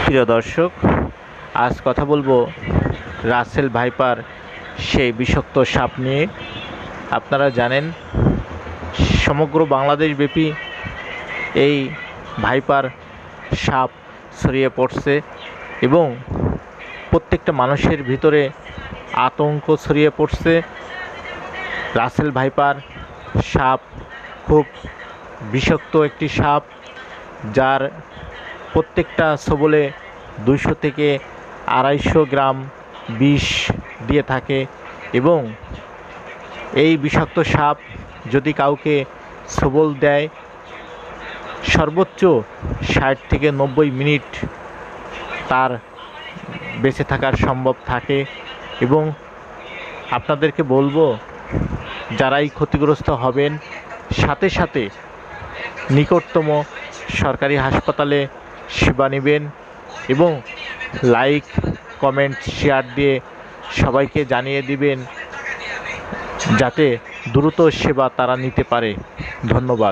প্রিয় দর্শক, আজ কথা বলবো রাসেল ভাইপার সেই বিষাক্ত সাপ নিয়ে। আপনারা জানেন সমগ্র বাংলাদেশব্যাপী এই ভাইপার সাপ ছড়িয়ে পড়ছে এবং প্রত্যেকটা মানুষের ভিতরে আতঙ্ক ছড়িয়ে পড়ছে। রাসেল ভাইপার সাপ খুব বিষাক্ত একটি সাপ, যার প্রত্যেকটা ছোবলে 200 থেকে 250 গ্রাম বিষ দিয়ে থাকে এবং এই বিষাক্ত সাপ যদি কাউকে ছোবল দেয় সর্বোচ্চ 60 থেকে 90 মিনিট তার বেঁচে থাকার সম্ভব থাকে। এবং আপনাদেরকে বলবো, যারাই ক্ষতিগ্রস্ত হবেন সাথে সাথে নিকটতম সরকারি হাসপাতালে সেবা নেবেন এবং লাইক, কমেন্ট, শেয়ার দিয়ে সবাইকে জানিয়ে দিবেন যাতে দ্রুত সেবা তারা নিতে পারে। ধন্যবাদ।